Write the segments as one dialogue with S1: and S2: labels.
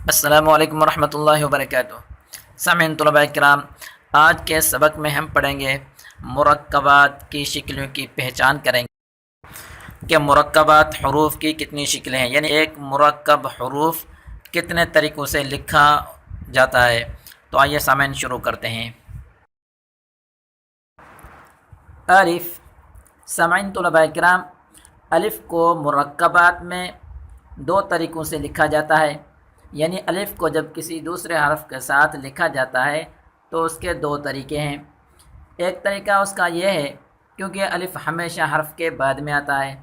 S1: السلام علیکم ورحمۃ اللہ وبرکاتہ۔ سامعین طلباء کرام، آج کے سبق میں ہم پڑھیں گے مرکبات کی شکلوں کی پہچان کریں گے کہ مرکبات حروف کی کتنی شکلیں ہیں، یعنی ایک مرکب حروف کتنے طریقوں سے لکھا جاتا ہے۔ تو آئیے سامعین شروع کرتے ہیں۔ الف۔ سامعین طلباء کرام، الف کو مرکبات میں دو طریقوں سے لکھا جاتا ہے، یعنی الف کو جب کسی دوسرے حرف کے ساتھ لکھا جاتا ہے تو اس کے دو طریقے ہیں۔ ایک طریقہ اس کا یہ ہے، کیونکہ الف ہمیشہ حرف کے بعد میں آتا ہے،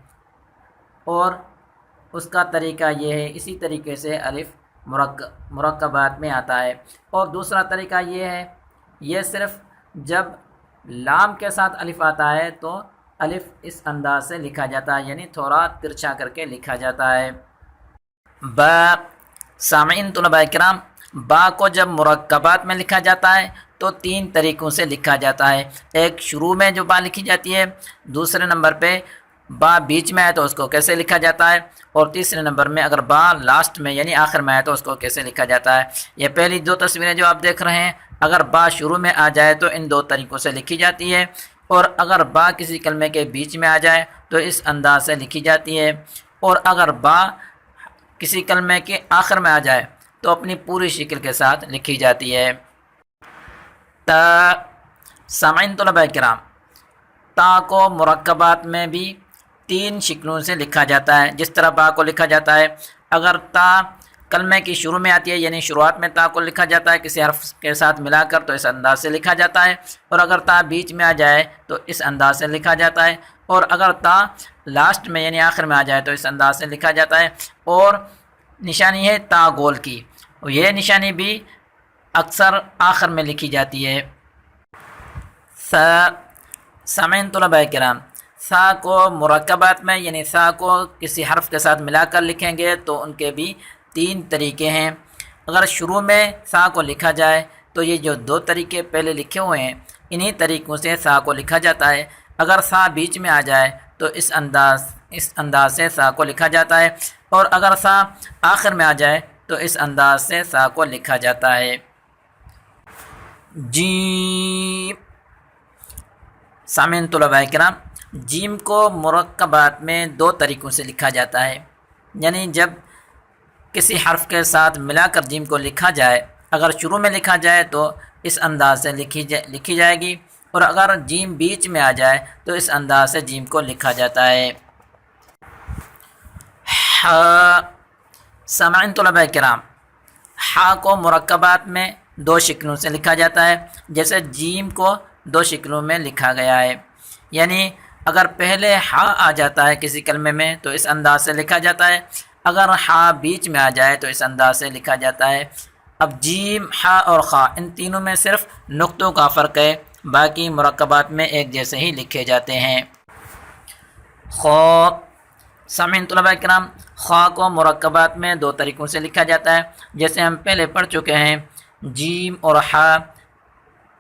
S1: اور اس کا طریقہ یہ ہے، اسی طریقے سے الف مرکبات میں آتا ہے۔ اور دوسرا طریقہ یہ ہے، یہ صرف جب لام کے ساتھ الف آتا ہے تو الف اس انداز سے لکھا جاتا ہے، یعنی تھوڑا ترچھا کر کے لکھا جاتا ہے۔ با۔ سامعین طلباء کرام، با کو جب مرکبات میں لکھا جاتا ہے تو تین طریقوں سے لکھا جاتا ہے۔ ایک شروع میں جو با لکھی جاتی ہے، دوسرے نمبر پہ با بیچ میں آئے تو اس کو کیسے لکھا جاتا ہے، اور تیسرے نمبر میں اگر با لاسٹ میں یعنی آخر میں آئے تو اس کو کیسے لکھا جاتا ہے۔ یہ پہلی دو تصویریں جو آپ دیکھ رہے ہیں، اگر با شروع میں آ جائے تو ان دو طریقوں سے لکھی جاتی ہے، اور اگر با کسی کلمے کے بیچ میں آ جائے تو اس انداز سے لکھی جاتی ہے، اور اگر با کسی کلمے کے آخر میں آ جائے تو اپنی پوری شکل کے ساتھ لکھی جاتی ہے۔ تا۔ سامعین طلباء کرام، تا کو مرکبات میں بھی تین شکلوں سے لکھا جاتا ہے، جس طرح با کو لکھا جاتا ہے۔ اگر تا کلمے کی شروع میں آتی ہے، یعنی شروعات میں تا کو لکھا جاتا ہے کسی حرف کے ساتھ ملا کر، تو اس انداز سے لکھا جاتا ہے، اور اگر تا بیچ میں آ جائے تو اس انداز سے لکھا جاتا ہے، اور اگر تا لاسٹ میں یعنی آخر میں آ جائے تو اس انداز سے لکھا جاتا ہے۔ اور نشانی ہے تا گول کی، یہ نشانی بھی اکثر آخر میں لکھی جاتی ہے۔ سا۔ سامعین طلباء کرام، سا کو مرکبات میں یعنی سا کو کسی حرف کے ساتھ ملا کر لکھیں گے تو ان کے بھی تین طریقے ہیں۔ اگر شروع میں سا کو لکھا جائے تو یہ جو دو طریقے پہلے لکھے ہوئے ہیں، انہی طریقوں سے سا کو لکھا جاتا ہے۔ اگر سا بیچ میں آ جائے تو اس انداز سے سا کو لکھا جاتا ہے، اور اگر سا آخر میں آ جائے تو اس انداز سے سا کو لکھا جاتا ہے۔ جیم۔ سامعین طلباء کرام، جیم کو مرکبات میں دو طریقوں سے لکھا جاتا ہے، یعنی جب کسی حرف کے ساتھ ملا کر جیم کو لکھا جائے، اگر شروع میں لکھا جائے تو اس انداز سے لکھی جائے گی، اور اگر جیم بیچ میں آ جائے تو اس انداز سے جیم کو لکھا جاتا ہے۔ ہا۔ سامعین طلباء کرام، ہا کو مرکبات میں دو شکلوں سے لکھا جاتا ہے، جیسے جیم کو دو شکلوں میں لکھا گیا ہے، یعنی اگر پہلے ہا آ جاتا ہے کسی کلمے میں تو اس انداز سے لکھا جاتا ہے، اگر ہا بیچ میں آ جائے تو اس انداز سے لکھا جاتا ہے۔ اب جیم، ہا اور خا، ان تینوں میں صرف نقطوں کا فرق ہے، باقی مرکبات میں ایک جیسے ہی لکھے جاتے ہیں۔ خا۔ سامعین طلباء کرام، خا کو مرکبات میں دو طریقوں سے لکھا جاتا ہے، جیسے ہم پہلے پڑھ چکے ہیں۔ جیم اور ہا،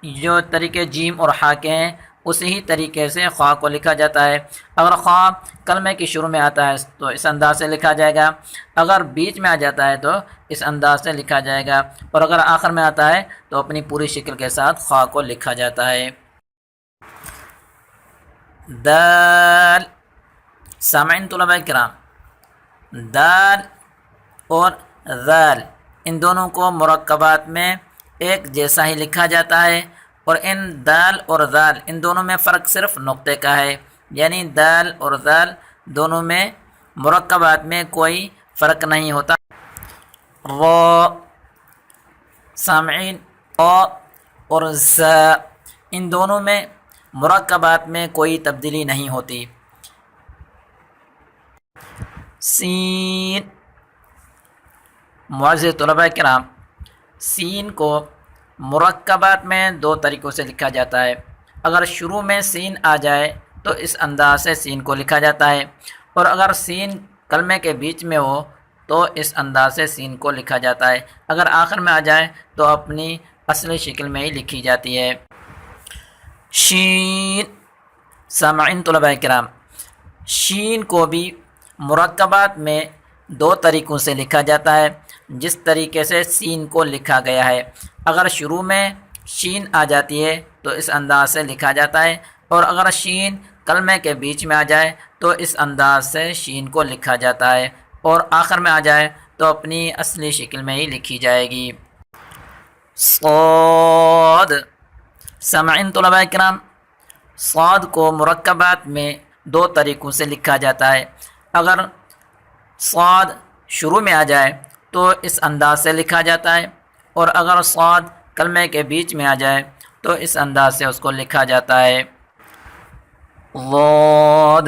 S1: جو طریقے جیم اور ہا کے ہیں اسی طریقے سے خا کو لکھا جاتا ہے۔ اگر خا کلمے کی شروع میں آتا ہے تو اس انداز سے لکھا جائے گا، اگر بیچ میں آ جاتا ہے تو اس انداز سے لکھا جائے گا، اور اگر آخر میں آتا ہے تو اپنی پوری شکل کے ساتھ خا کو لکھا جاتا ہے۔ دال۔ سامعین طلباء کرام، دال اور ذال، ان دونوں کو مرکبات میں ایک جیسا ہی لکھا جاتا ہے، اور ان دال اور ذال ان دونوں میں فرق صرف نقطے کا ہے، یعنی دال اور ذال دونوں میں مرکبات میں کوئی فرق نہیں ہوتا۔ را۔ سامعین، آ اور زا، ان دونوں میں مرکبات میں کوئی تبدیلی نہیں ہوتی۔ سین۔ معزز طلباء کرام، سین کو مرکبات میں دو طریقوں سے لکھا جاتا ہے۔ اگر شروع میں سین آ جائے تو اس انداز سے سین کو لکھا جاتا ہے، اور اگر سین کلمے کے بیچ میں ہو تو اس انداز سے سین کو لکھا جاتا ہے، اگر آخر میں آ جائے تو اپنی اصلی شکل میں ہی لکھی جاتی ہے۔ شین۔ سامعین طلباء کرام، شین کو بھی مرکبات میں دو طریقوں سے لکھا جاتا ہے۔ جس طریقے سے سین کو لکھا گیا ہے۔ اگر شروع میں شین آ جاتی ہے تو اس انداز سے لکھا جاتا ہے، اور اگر شین کلمے کے بیچ میں آ جائے تو اس انداز سے شین کو لکھا جاتا ہے، اور آخر میں آ جائے تو اپنی اصلی شکل میں ہی لکھی جائے گی۔ صاد، سامعین طلباء کرام، صاد کو مرکبات میں دو طریقوں سے لکھا جاتا ہے۔ اگر صاد شروع میں آ جائے تو اس انداز سے لکھا جاتا ہے، اور اگر صاد کلمے کے بیچ میں آ جائے تو اس انداز سے اس کو لکھا جاتا ہے۔ غاد،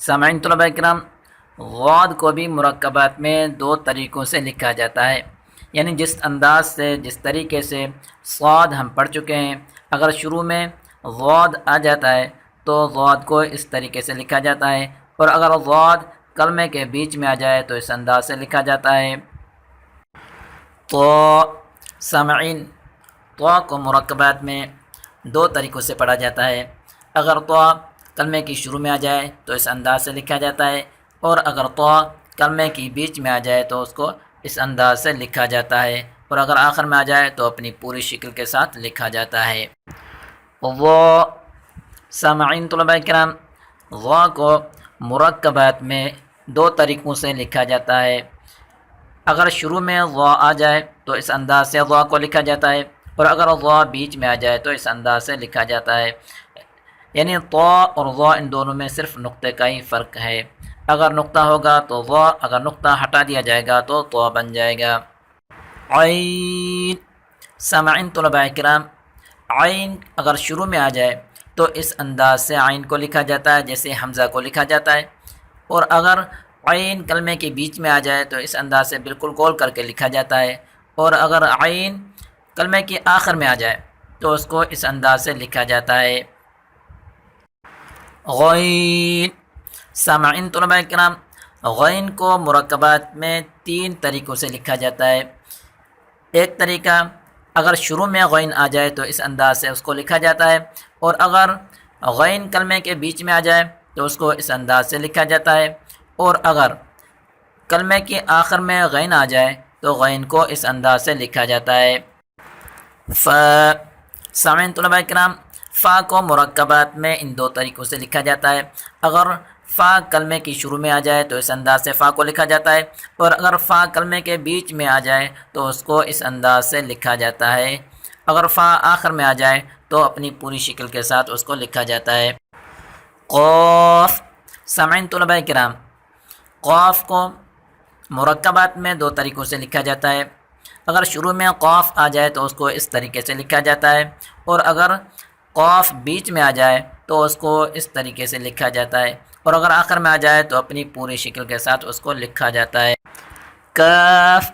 S1: سامعین طلباء کرام، غاد کو بھی مرکبات میں دو طریقوں سے لکھا جاتا ہے، یعنی جس انداز سے، جس طریقے سے صاد ہم پڑھ چکے ہیں، اگر شروع میں غاد آ جاتا ہے تو غاد کو اس طریقے سے لکھا جاتا ہے، اور اگر غاد کلمے کے بیچ میں آ جائے تو اس انداز سے لکھا جاتا ہے۔ تو سامعین، تو کو مرکبات میں دو طریقوں سے پڑھا جاتا ہے۔ اگر تو کلمے کی شروع میں آ جائے تو اس انداز سے لکھا جاتا ہے، اور اگر تو کلمے کی بیچ میں آ جائے تو اس کو اس انداز سے لکھا جاتا ہے، اور اگر آخر میں آ جائے تو اپنی پوری شکل کے ساتھ لکھا جاتا ہے۔ وہ، سامعین طلباء کرام، غا کو مرکبات میں دو طریقوں سے لکھا جاتا ہے۔ اگر شروع میں غا آ جائے تو اس انداز سے غا کو لکھا جاتا ہے، اور اگر غا بیچ میں آ جائے تو اس انداز سے لکھا جاتا ہے۔ یعنی طا اور غا ان دونوں میں صرف نقطے کا ہی فرق ہے۔ اگر نقطہ ہوگا تو غا، اگر نقطہ ہٹا دیا جائے گا تو طا بن جائے گا۔ عین، سامعین طلباء کرام، عین اگر شروع میں آ جائے تو اس انداز سے عین کو لکھا جاتا ہے جیسے حمزہ کو لکھا جاتا ہے، اور اگر عین کلمے کے بیچ میں آ جائے تو اس انداز سے بالکل گول کر کے لکھا جاتا ہے، اور اگر عین کلمے کے آخر میں آ جائے تو اس کو اس انداز سے لکھا جاتا ہے۔ غین، سامعین طلباء کرام، غین کو مرکبات میں تین طریقوں سے لکھا جاتا ہے۔ ایک طریقہ، اگر شروع میں غین آ جائے تو اس انداز سے اس کو لکھا جاتا ہے، اور اگر غین کلمے کے بیچ میں آ جائے تو اس کو اس انداز سے لکھا جاتا ہے، اور اگر کلمے کے آخر میں غین آ جائے تو غین کو اس انداز سے لکھا جاتا ہے۔ فا، سامعین طلباء کرام، فا کو مرکبات میں ان دو طریقوں سے لکھا جاتا ہے۔ اگر فا کلمے کی شروع میں آ جائے تو اس انداز سے فا کو لکھا جاتا ہے، اور اگر فا کلمے کے بیچ میں آ جائے تو اس کو اس انداز سے لکھا جاتا ہے۔ اگر فا آخر میں آ جائے تو اپنی پوری شکل کے ساتھ اس کو لکھا جاتا ہے۔ قاف، سامعین طلباء کرام، قاف کو مرکبات میں دو طریقوں سے لکھا جاتا ہے۔ اگر شروع میں قاف آ جائے تو اس کو اس طریقے سے لکھا جاتا ہے، اور اگر قاف بیچ میں آ جائے تو اس کو اس طریقے سے لکھا جاتا ہے، اور اگر آخر میں آ جائے تو اپنی پوری شکل کے ساتھ اس کو لکھا جاتا ہے۔ کاف،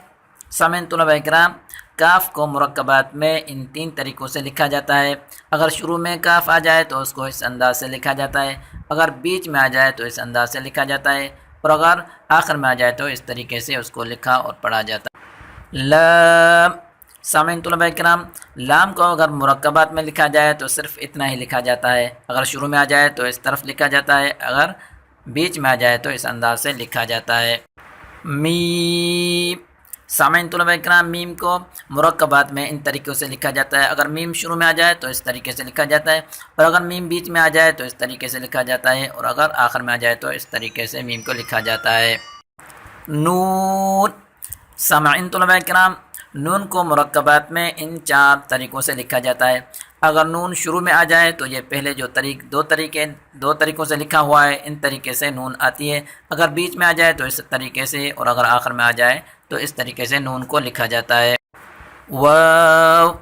S1: سامعین طلباء کرام، کاف کو مرکبات میں ان تین طریقوں سے لکھا جاتا ہے۔ اگر شروع میں کاف آ جائے تو اس کو اس انداز سے لکھا جاتا ہے، اگر بیچ میں آ جائے تو اس انداز سے لکھا جاتا ہے، اور اگر آخر میں آ جائے تو اس طریقے سے اس کو لکھا اور پڑھا جاتا ہے۔ لام، سامعین طلباء کرام، لام کو اگر مرکبات میں لکھا جائے تو صرف اتنا ہی لکھا جاتا ہے۔ اگر شروع میں آ جائے تو اس طرف لکھا جاتا ہے، اگر بیچ میں آ جائے تو اس انداز سے لکھا جاتا ہے۔ میم، سامعین طلباء کرام، میم کو مرکبات میں ان طریقوں سے لکھا جاتا ہے۔ اگر میم شروع میں آ جائے تو اس طریقے سے لکھا جاتا ہے، اور اگر میم بیچ میں آ جائے تو اس طریقے سے لکھا جاتا ہے، اور اگر آخر میں آ جائے تو اس طریقے سے میم کو لکھا جاتا ہے۔ نون، سامعین طلباء کرام، نون کو مرکبات میں ان چار طریقوں سے لکھا جاتا ہے۔ اگر نون شروع میں آ جائے تو یہ پہلے جو دو طریقوں سے لکھا ہوا ہے ان طریقے سے نون آتی ہے، اگر بیچ میں آ جائے تو اس طریقے سے، اور اگر آخر میں آ جائے تو اس طریقے سے نون کو لکھا جاتا ہے۔ واو،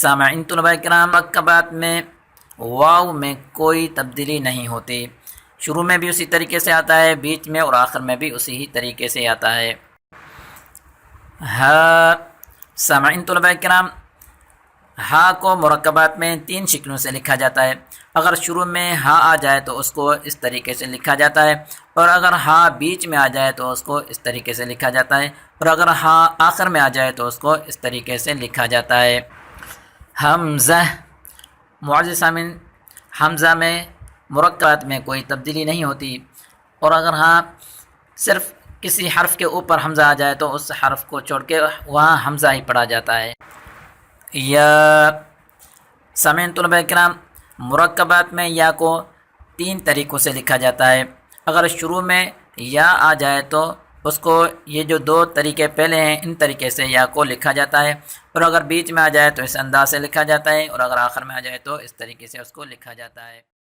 S1: سامعین طلباء کرام، مرکبات میں واو میں کوئی تبدیلی نہیں ہوتی، شروع میں بھی اسی طریقے سے آتا ہے، بیچ میں اور آخر میں بھی اسی ہی طریقے سے آتا ہے۔ ہا، سامعین طلباء کرام، ہا کو مرکبات میں تین شکلوں سے لکھا جاتا ہے۔ اگر شروع میں ہا آ جائے تو اس کو اس طریقے سے لکھا جاتا ہے، اور اگر ہا بیچ میں آ جائے تو اس کو اس طریقے سے لکھا جاتا ہے، اور اگر ہا آخر میں آ جائے تو اس کو اس طریقے سے لکھا جاتا ہے۔ حمزہ، معزز سامعین، حمزہ میں مرکبات میں کوئی تبدیلی نہیں ہوتی، اور اگر ہاں صرف کسی حرف کے اوپر حمزہ آ جائے تو اس حرف کو چھوڑ کے وہاں حمزہ ہی پڑھا جاتا ہے۔ یا سامعین طلباء کرام، مرکبات میں یا کو 3 طریقوں سے لکھا جاتا ہے۔ اگر شروع میں یا آ جائے تو اس کو یہ جو 2 طریقے پہلے ہیں ان طریقے سے یا کو لکھا جاتا ہے، اور اگر بیچ میں آ جائے تو اس انداز سے لکھا جاتا ہے، اور اگر آخر میں آ جائے تو اس طریقے سے اس کو لکھا جاتا ہے۔